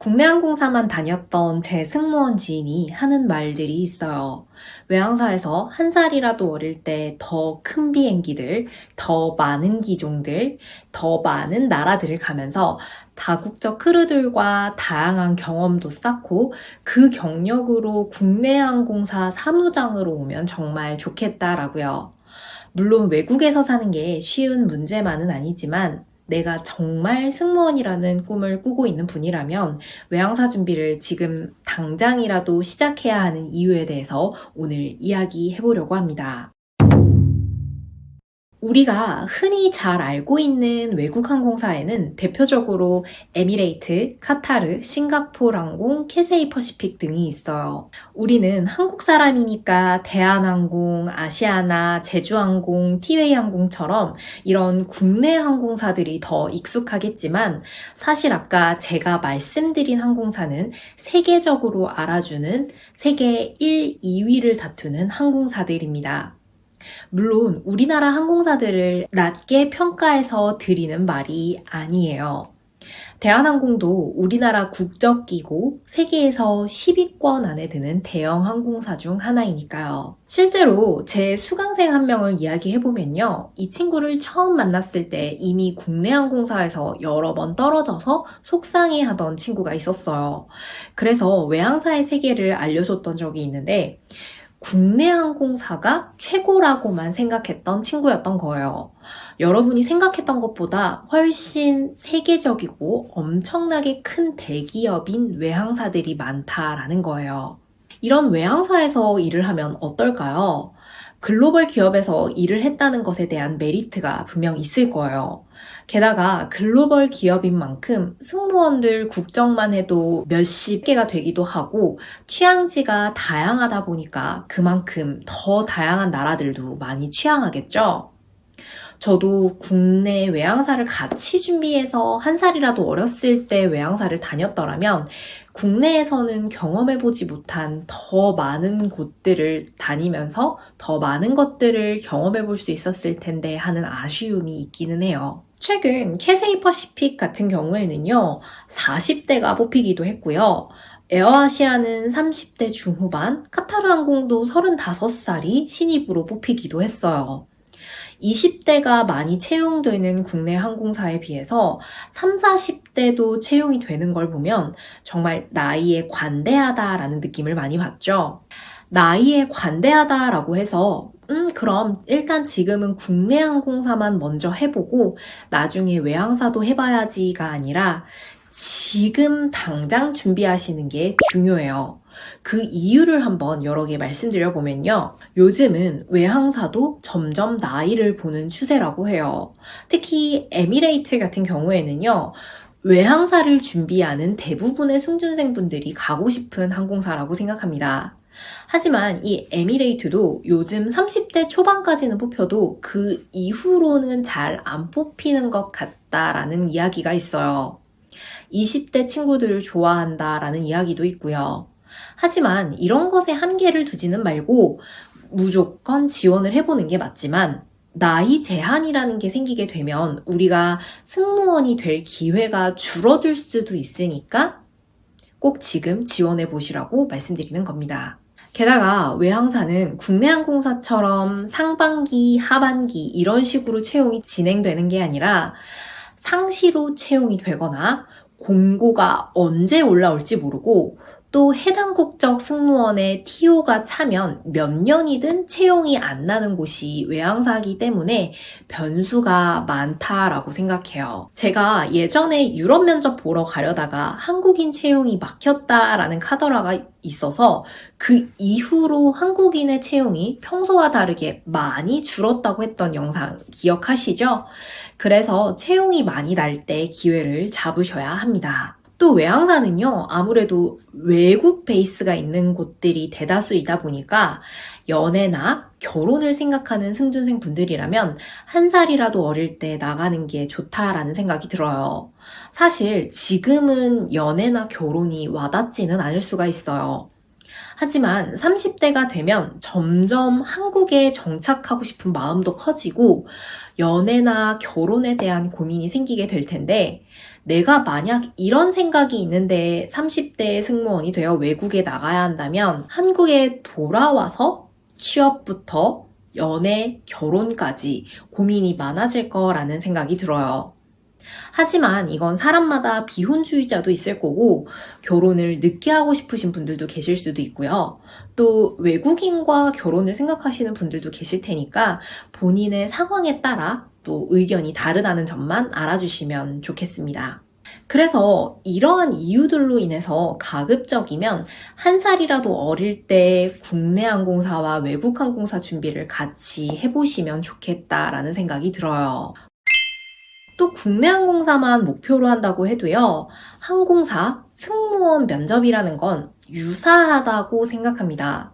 국내 항공사만 다녔던 제 승무원 지인이 하는 말들이 있어요. 외항사에서 한 살이라도 어릴 때 더 큰 비행기들, 더 많은 기종들, 더 많은 나라들을 가면서 다국적 크루들과 다양한 경험도 쌓고 그 경력으로 국내 항공사 사무장으로 오면 정말 좋겠다라고요. 물론 외국에서 사는 게 쉬운 문제만은 아니지만 내가 정말 승무원이라는 꿈을 꾸고 있는 분이라면 외항사 준비를 지금 당장이라도 시작해야 하는 이유에 대해서 오늘 이야기해 보려고 합니다. 우리가 흔히 잘 알고 있는 외국 항공사에는 대표적으로 에미레이트, 카타르, 싱가포르 항공, 캐세이 퍼시픽 등이 있어요. 우리는 한국 사람이니까 대한항공, 아시아나, 제주항공, 티웨이 항공처럼 이런 국내 항공사들이 더 익숙하겠지만 사실 아까 제가 말씀드린 항공사는 세계적으로 알아주는 세계 1, 2위를 다투는 항공사들입니다. 물론 우리나라 항공사들을 낮게 평가해서 드리는 말이 아니에요. 대한항공도 우리나라 국적기고 세계에서 10위권 안에 드는 대형 항공사 중 하나이니까요. 실제로 제 수강생 한 명을 이야기해보면요. 이 친구를 처음 만났을 때 이미 국내 항공사에서 여러 번 떨어져서 속상해하던 친구가 있었어요. 그래서 외항사의 세계를 알려줬던 적이 있는데 국내 항공사가 최고라고만 생각했던 친구였던 거예요. 여러분이 생각했던 것보다 훨씬 세계적이고 엄청나게 큰 대기업인 외항사들이 많다라는 거예요. 이런 외항사에서 일을 하면 어떨까요? 글로벌 기업에서 일을 했다는 것에 대한 메리트가 분명 있을 거예요. 게다가 글로벌 기업인 만큼 승무원들 국적만 해도 몇십 개가 되기도 하고 취향지가 다양하다 보니까 그만큼 더 다양한 나라들도 많이 취향하겠죠? 저도 국내 외항사를 같이 준비해서 한 살이라도 어렸을 때 외항사를 다녔더라면 국내에서는 경험해보지 못한 더 많은 곳들을 다니면서 더 많은 것들을 경험해볼 수 있었을 텐데 하는 아쉬움이 있기는 해요. 최근 캐세이 퍼시픽 같은 경우에는요, 40대가 뽑히기도 했고요. 에어아시아는 30대 중후반, 카타르 항공도 35살이 신입으로 뽑히기도 했어요. 20대가 많이 채용되는 국내 항공사에 비해서 30, 40대도 채용이 되는 걸 보면 정말 나이에 관대하다라는 느낌을 많이 받죠. 나이에 관대하다라고 해서 그럼 일단 지금은 국내 항공사만 먼저 해보고 나중에 외항사도 해봐야지가 아니라 지금 당장 준비하시는 게 중요해요. 그 이유를 한번 여러 개 말씀드려 보면요. 요즘은 외항사도 점점 나이를 보는 추세라고 해요. 특히 에미레이트 같은 경우에는요. 외항사를 준비하는 대부분의 승준생분들이 가고 싶은 항공사라고 생각합니다. 하지만 이 에미레이트도 요즘 30대 초반까지는 뽑혀도 그 이후로는 잘 안 뽑히는 것 같다라는 이야기가 있어요. 20대 친구들을 좋아한다라는 이야기도 있고요. 하지만 이런 것에 한계를 두지는 말고 무조건 지원을 해보는 게 맞지만 나이 제한이라는 게 생기게 되면 우리가 승무원이 될 기회가 줄어들 수도 있으니까 꼭 지금 지원해 보시라고 말씀드리는 겁니다. 게다가 외항사는 국내 항공사처럼 상반기, 하반기 이런 식으로 채용이 진행되는 게 아니라 상시로 채용이 되거나 공고가 언제 올라올지 모르고 또 해당 국적 승무원의 TO가 차면 몇 년이든 채용이 안 나는 곳이 외항사이기 때문에 변수가 많다라고 생각해요. 제가 예전에 유럽 면접 보러 가려다가 한국인 채용이 막혔다라는 카더라가 있어서 그 이후로 한국인의 채용이 평소와 다르게 많이 줄었다고 했던 영상 기억하시죠? 그래서 채용이 많이 날 때 기회를 잡으셔야 합니다. 또 외항사는요, 아무래도 외국 베이스가 있는 곳들이 대다수이다 보니까 연애나 결혼을 생각하는 승준생 분들이라면 한 살이라도 어릴 때 나가는 게 좋다라는 생각이 들어요. 사실 지금은 연애나 결혼이 와닿지는 않을 수가 있어요. 하지만 30대가 되면 점점 한국에 정착하고 싶은 마음도 커지고 연애나 결혼에 대한 고민이 생기게 될 텐데 내가 만약 이런 생각이 있는데 30대 승무원이 되어 외국에 나가야 한다면 한국에 돌아와서 취업부터 연애, 결혼까지 고민이 많아질 거라는 생각이 들어요. 하지만 이건 사람마다 비혼주의자도 있을 거고 결혼을 늦게 하고 싶으신 분들도 계실 수도 있고요. 또 외국인과 결혼을 생각하시는 분들도 계실 테니까 본인의 상황에 따라 또 의견이 다르다는 점만 알아주시면 좋겠습니다. 그래서 이러한 이유들로 인해서 가급적이면 한 살이라도 어릴 때 국내 항공사와 외국 항공사 준비를 같이 해보시면 좋겠다라는 생각이 들어요. 또 국내 항공사만 목표로 한다고 해도요, 항공사 승무원 면접이라는 건 유사하다고 생각합니다.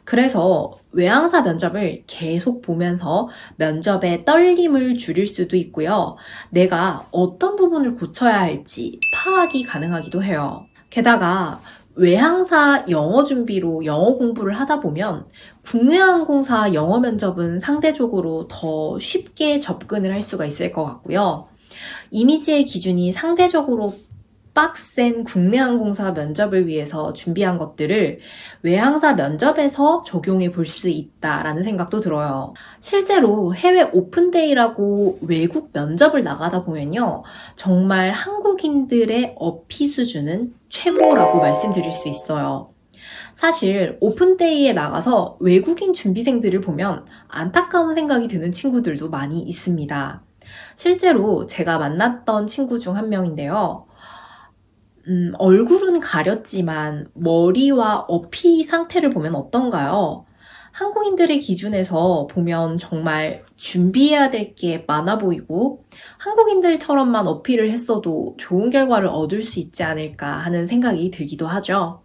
그래서 외항사 면접을 계속 보면서 면접의 떨림을 줄일 수도 있고요. 내가 어떤 부분을 고쳐야 할지 파악이 가능하기도 해요. 게다가 외항사 영어 준비로 영어 공부를 하다 보면 국내 항공사 영어 면접은 상대적으로 더 쉽게 접근을 할 수가 있을 것 같고요. 이미지의 기준이 상대적으로 빡센 국내 항공사 면접을 위해서 준비한 것들을 외항사 면접에서 적용해 볼 수 있다라는 생각도 들어요. 실제로 해외 오픈데이라고 외국 면접을 나가다 보면요. 정말 한국인들의 어피 수준은 최고라고 말씀드릴 수 있어요. 사실 오픈데이에 나가서 외국인 준비생들을 보면 안타까운 생각이 드는 친구들도 많이 있습니다. 실제로 제가 만났던 친구 중 한 명인데요. 얼굴은 가렸지만 머리와 어피 상태를 보면 어떤가요? 한국인들의 기준에서 보면 정말 준비해야 될 게 많아 보이고 한국인들처럼만 어필을 했어도 좋은 결과를 얻을 수 있지 않을까 하는 생각이 들기도 하죠.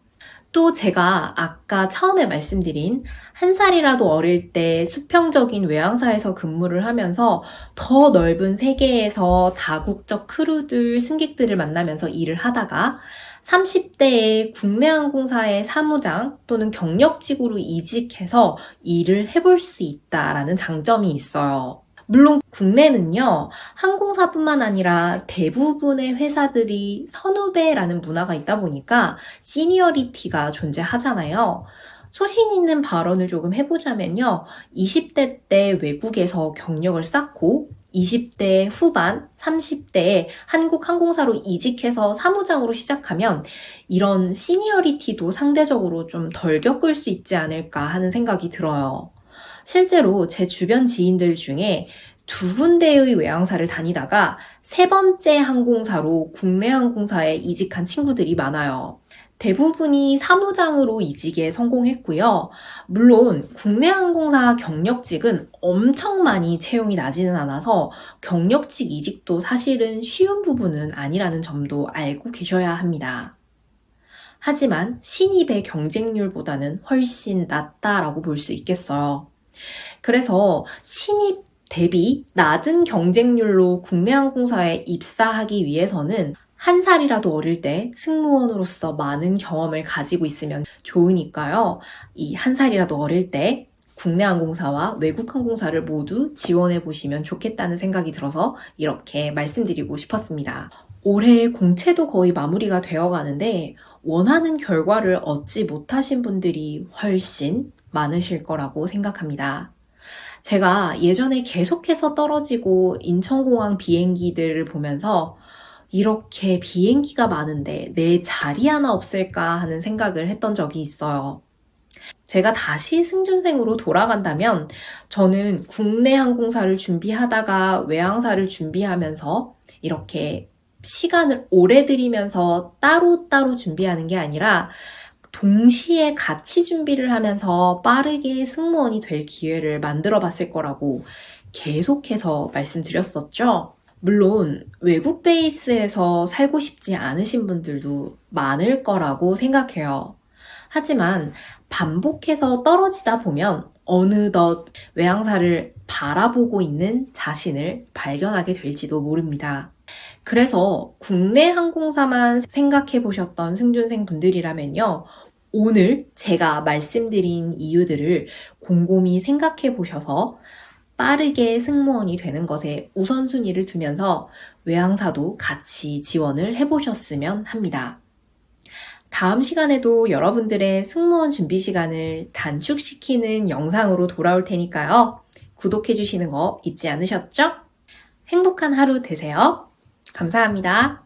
또 제가 아까 처음에 말씀드린 한 살이라도 어릴 때 수평적인 외항사에서 근무를 하면서 더 넓은 세계에서 다국적 크루들, 승객들을 만나면서 일을 하다가 30대에 국내 항공사의 사무장 또는 경력직으로 이직해서 일을 해볼 수 있다라는 장점이 있어요. 물론 국내는요, 항공사뿐만 아니라 대부분의 회사들이 선후배라는 문화가 있다 보니까 시니어리티가 존재하잖아요. 소신 있는 발언을 조금 해보자면요. 20대 때 외국에서 경력을 쌓고 20대 후반, 30대에 한국 항공사로 이직해서 사무장으로 시작하면 이런 시니어리티도 상대적으로 좀 덜 겪을 수 있지 않을까 하는 생각이 들어요. 실제로 제 주변 지인들 중에 2군데의 외항사를 다니다가 3번째 항공사로 국내 항공사에 이직한 친구들이 많아요. 대부분이 사무장으로 이직에 성공했고요. 물론 국내 항공사 경력직은 엄청 많이 채용이 나지는 않아서 경력직 이직도 사실은 쉬운 부분은 아니라는 점도 알고 계셔야 합니다. 하지만 신입의 경쟁률보다는 훨씬 낮다라고 볼 수 있겠어요. 그래서 신입 대비 낮은 경쟁률로 국내 항공사에 입사하기 위해서는 한 살이라도 어릴 때 승무원으로서 많은 경험을 가지고 있으면 좋으니까요. 이 한 살이라도 어릴 때 국내 항공사와 외국 항공사를 모두 지원해 보시면 좋겠다는 생각이 들어서 이렇게 말씀드리고 싶었습니다. 올해 공채도 거의 마무리가 되어 가는데 원하는 결과를 얻지 못하신 분들이 훨씬 많으실 거라고 생각합니다. 제가 예전에 계속해서 떨어지고 인천공항 비행기들을 보면서 이렇게 비행기가 많은데 내 자리 하나 없을까 하는 생각을 했던 적이 있어요. 제가 다시 승준생으로 돌아간다면 저는 국내 항공사를 준비하다가 외항사를 준비하면서 이렇게 시간을 오래 들이면서 따로따로 준비하는 게 아니라 동시에 같이 준비를 하면서 빠르게 승무원이 될 기회를 만들어 봤을 거라고 계속해서 말씀드렸었죠. 물론 외국 베이스에서 살고 싶지 않으신 분들도 많을 거라고 생각해요. 하지만 반복해서 떨어지다 보면 어느덧 외항사를 바라보고 있는 자신을 발견하게 될지도 모릅니다. 그래서 국내 항공사만 생각해 보셨던 승준생 분들이라면요. 오늘 제가 말씀드린 이유들을 곰곰이 생각해 보셔서 빠르게 승무원이 되는 것에 우선순위를 두면서 외항사도 같이 지원을 해보셨으면 합니다. 다음 시간에도 여러분들의 승무원 준비 시간을 단축시키는 영상으로 돌아올 테니까요. 구독해주시는 거 잊지 않으셨죠? 행복한 하루 되세요. 감사합니다.